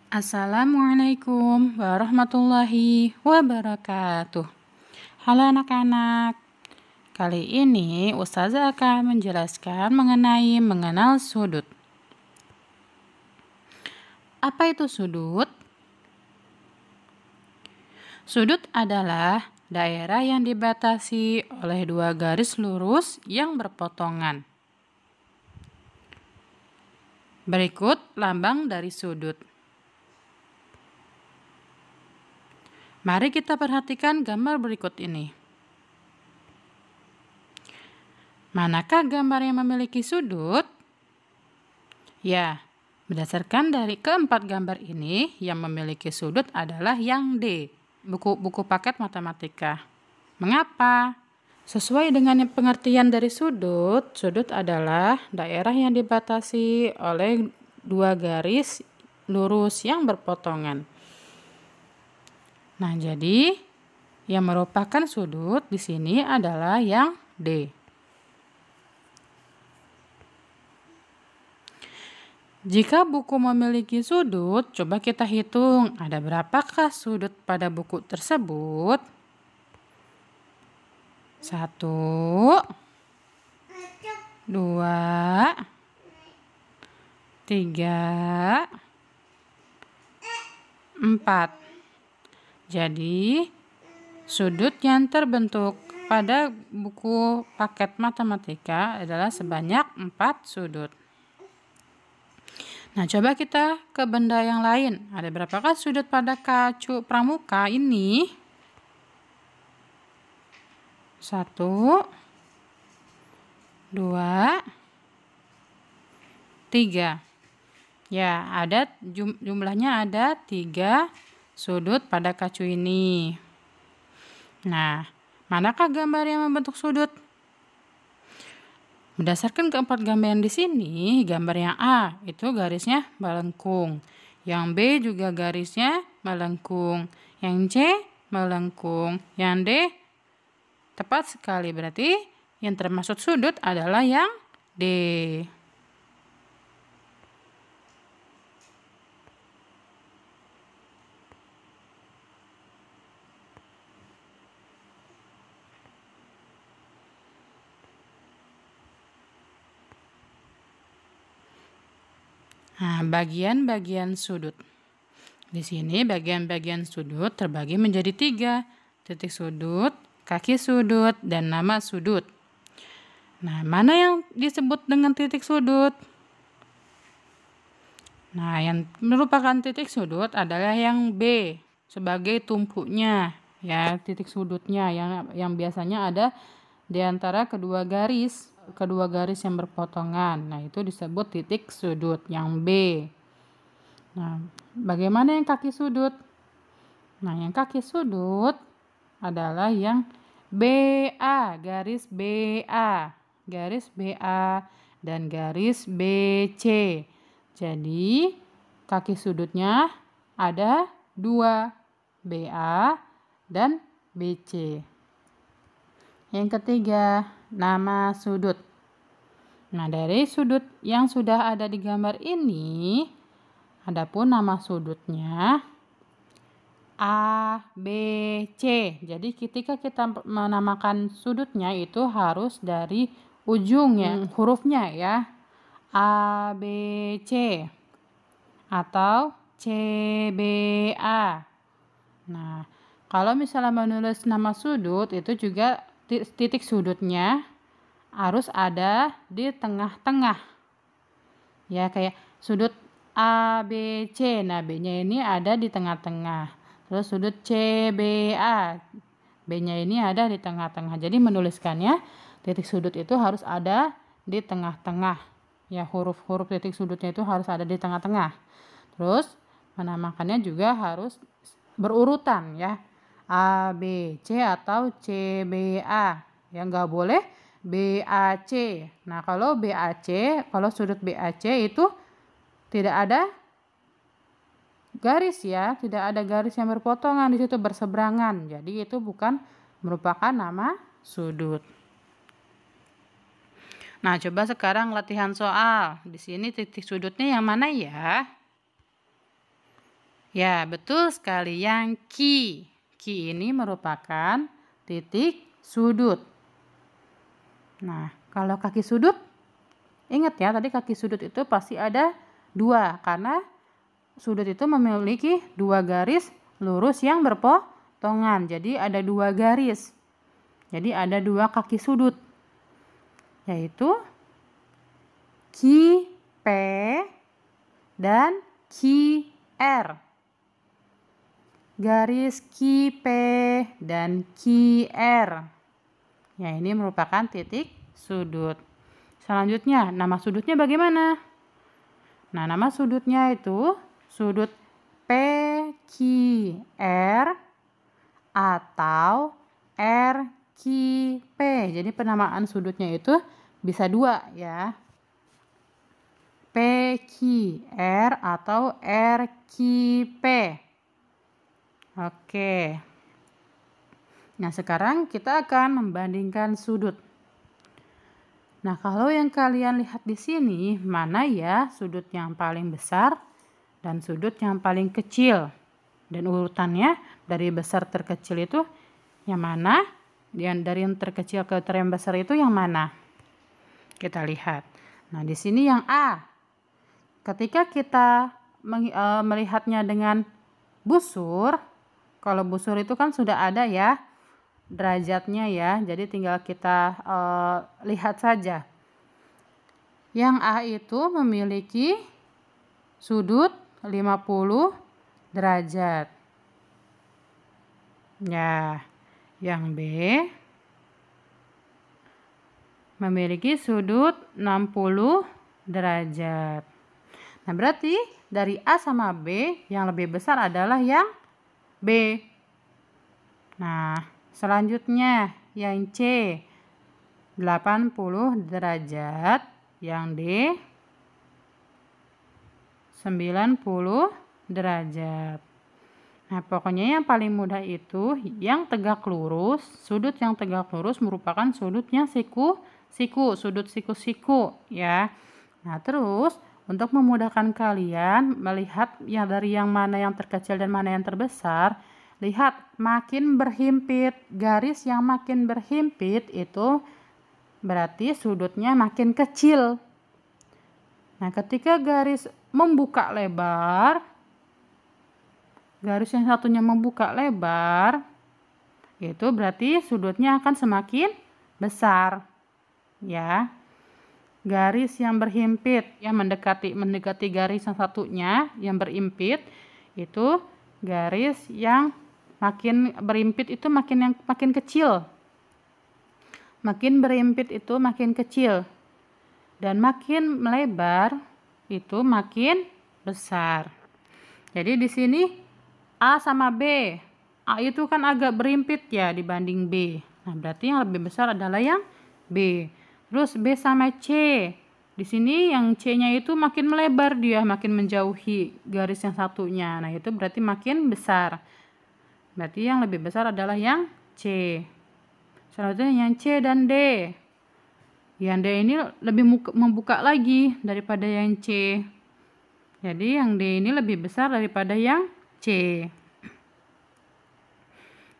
Assalamualaikum warahmatullahi wabarakatuh. Halo anak-anak, kali ini Ustazah akan menjelaskan mengenai mengenal sudut. Apa itu sudut? Sudut adalah daerah yang dibatasi oleh dua garis lurus yang berpotongan. Berikut lambang dari sudut. Mari kita perhatikan gambar berikut ini. Manakah gambar yang memiliki sudut? Ya, berdasarkan dari keempat gambar ini, yang memiliki sudut adalah yang D, buku paket matematika. Mengapa? Sesuai dengan pengertian dari sudut, sudut adalah daerah yang dibatasi oleh dua garis lurus yang berpotongan. Nah, jadi yang merupakan sudut di sini adalah yang D. Jika buku memiliki sudut, coba kita hitung ada berapakah sudut pada buku tersebut. 1, 2, 3, 4. Jadi, sudut yang terbentuk pada buku paket matematika adalah sebanyak 4 sudut. Nah, coba kita ke benda yang lain. Ada berapakah sudut pada kacu pramuka ini? 1, 2, 3. Ya, ada jumlahnya ada 3 sudut pada kacu ini. Nah, manakah gambar yang membentuk sudut? Berdasarkan keempat gambar yang di sini, gambar yang A itu garisnya melengkung, yang B juga garisnya melengkung, yang C melengkung, yang D tepat sekali, berarti yang termasuk sudut adalah yang D. Nah, bagian-bagian sudut. Di sini bagian-bagian sudut terbagi menjadi 3, titik sudut, kaki sudut, dan nama sudut. Nah, mana yang disebut dengan titik sudut? Nah, yang merupakan titik sudut adalah yang B sebagai tumpunya, ya, titik sudutnya yang biasanya ada di antara kedua garis yang berpotongan. Nah, itu disebut titik sudut yang B. Nah, bagaimana yang kaki sudut? Nah, yang kaki sudut adalah yang BA, garis BA, dan garis BC. Jadi, kaki sudutnya ada 2, BA dan BC. Yang ketiga, nama sudut. Nah, dari sudut yang sudah ada di gambar ini, adapun nama sudutnya A, B, C. Jadi ketika kita menamakan sudutnya itu harus dari ujungnya, hurufnya ya. A, B, C. Atau C, B, A. Nah, kalau misalnya menulis nama sudut itu juga titik sudutnya harus ada di tengah-tengah. Ya, kayak sudut A, B, C. Nah, B-nya ini ada di tengah-tengah. Terus sudut CBA, B-nya ini ada di tengah-tengah. Jadi menuliskannya titik sudut itu harus ada di tengah-tengah. Ya, huruf-huruf titik sudutnya itu harus ada di tengah-tengah. Terus menamakannya juga harus berurutan ya. A, B, C atau CBA. Ya, nggak boleh BAC. Nah, kalau BAC, kalau sudut BAC itu tidak ada garis ya, tidak ada garis yang berpotongan di situ berseberangan. Jadi itu bukan merupakan nama sudut. Nah, coba sekarang latihan soal. Di sini titik sudutnya yang mana ya? Ya, betul sekali, yang Q. Q ini merupakan titik sudut. Nah, kalau kaki sudut, ingat ya, tadi kaki sudut itu pasti ada 2, karena sudut itu memiliki 2 garis lurus yang berpotongan. Jadi ada 2 garis. Jadi ada 2 kaki sudut, yaitu QP dan QR. Garis QP dan QR. Ya, ini merupakan titik sudut. Selanjutnya, nama sudutnya bagaimana? Nah, nama sudutnya itu sudut PQR atau RQP. Jadi penamaan sudutnya itu bisa 2 ya. PQR atau RQP. Oke. Nah, sekarang kita akan membandingkan sudut. Nah, kalau yang kalian lihat di sini, mana ya sudut yang paling besar dan sudut yang paling kecil? Dan urutannya dari besar terkecil itu yang mana? Dan dari yang terkecil ke yang besar itu yang mana? Kita lihat. Nah, di sini yang A. Ketika kita melihatnya dengan busur, kalau busur itu kan sudah ada ya derajatnya ya, jadi tinggal kita lihat saja. Yang A itu memiliki sudut 50 derajat. Ya, yang B memiliki sudut 60 derajat. Nah, berarti dari A sama B yang lebih besar adalah yang B. Nah, selanjutnya yang C 80 derajat, yang D 90 derajat. Nah, pokoknya yang paling mudah itu yang tegak lurus. Sudut yang tegak lurus merupakan sudut yang siku-siku, sudut siku-siku ya. Nah, terus untuk memudahkan kalian melihat yang dari yang mana yang terkecil dan mana yang terbesar, lihat makin berhimpit, garis yang makin berhimpit itu berarti sudutnya makin kecil. Nah, ketika garis membuka lebar, garis yang satunya membuka lebar, itu berarti sudutnya akan semakin besar. Ya. Garis yang berhimpit yang mendekati garis yang satunya yang berimpit, itu garis yang makin berimpit itu makin kecil. Makin berimpit itu makin kecil. Dan makin melebar itu makin besar. Jadi di sini A sama B. A itu kan agak berimpit ya dibanding B. Nah, berarti yang lebih besar adalah yang B. Terus B sama C. Di sini yang C-nya itu makin melebar dia, makin menjauhi garis yang satunya. Nah, itu berarti makin besar. Berarti yang lebih besar adalah yang C. Selanjutnya yang C dan D. Yang D ini lebih membuka lagi daripada yang C. Jadi yang D ini lebih besar daripada yang C.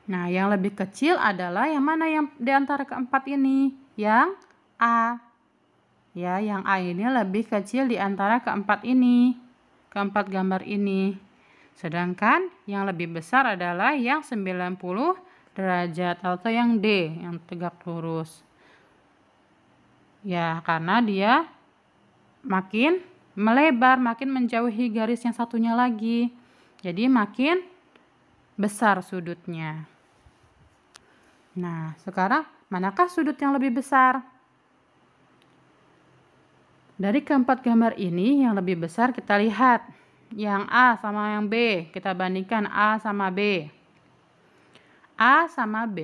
Nah, yang lebih kecil adalah yang mana yang di antara keempat ini? Yang A. Ya, yang A ini lebih kecil di antara keempat ini. Keempat gambar ini. Sedangkan yang lebih besar adalah yang 90 derajat atau yang D, yang tegak lurus. Ya, karena dia makin melebar, makin menjauhi garis yang satunya lagi. Jadi makin besar sudutnya. Nah, sekarang manakah sudut yang lebih besar? Dari keempat gambar ini yang lebih besar kita lihat yang A sama yang B. Kita bandingkan A sama B. A sama B,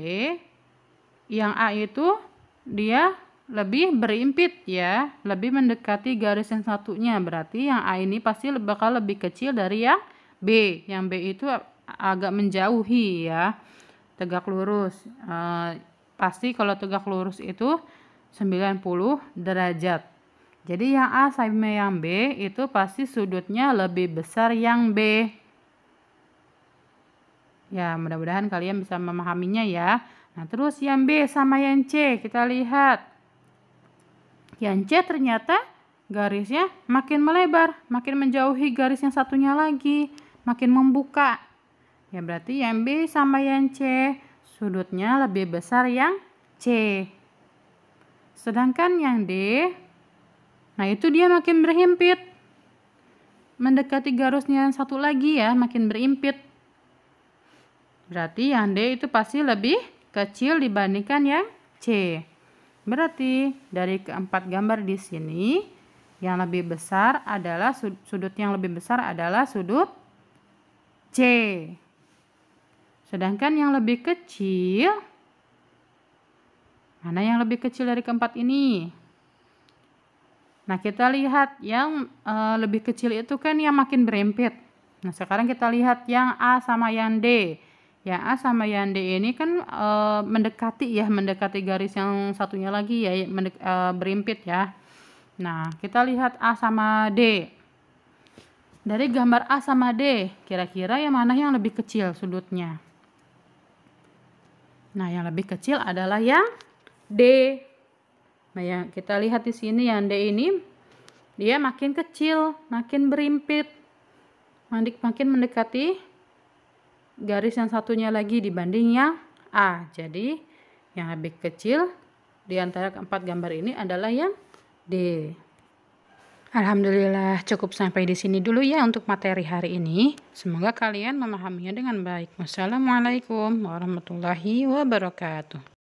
yang A itu dia lebih berimpit ya, lebih mendekati garis yang satunya. Berarti yang A ini pasti bakal lebih kecil dari yang B. Yang B itu agak menjauhi ya, tegak lurus. Pasti kalau tegak lurus itu 90 derajat. Jadi yang A sama yang B itu pasti sudutnya lebih besar yang B. Ya, mudah-mudahan kalian bisa memahaminya ya. Nah, terus yang B sama yang C, kita lihat. Yang C ternyata garisnya makin melebar, makin menjauhi garis yang satunya lagi, makin membuka. Ya, berarti yang B sama yang C, sudutnya lebih besar yang C. Sedangkan yang D, nah itu dia makin berhimpit. Mendekati garisnya yang satu lagi ya, makin berimpit. Berarti yang D itu pasti lebih kecil dibandingkan yang C. Berarti dari keempat gambar di sini, yang lebih besar adalah sudut yang lebih besar adalah sudut C. Sedangkan yang lebih kecil, mana yang lebih kecil dari keempat ini? Nah, kita lihat yang lebih kecil itu kan yang makin berimpit. Nah, sekarang kita lihat yang A sama yang D. Yang A sama yang D ini kan mendekati garis yang satunya lagi ya, berimpit ya. Nah, kita lihat A sama D. Dari gambar A sama D, kira-kira yang mana yang lebih kecil sudutnya? Nah, yang lebih kecil adalah yang D. Nah, yang kita lihat di sini yang D ini dia makin kecil, makin berimpit, makin mendekati garis yang satunya lagi dibanding yang A. Jadi yang lebih kecil di antara keempat gambar ini adalah yang D. Alhamdulillah cukup sampai di sini dulu ya untuk materi hari ini. Semoga kalian memahaminya dengan baik. Wassalamualaikum warahmatullahi wabarakatuh.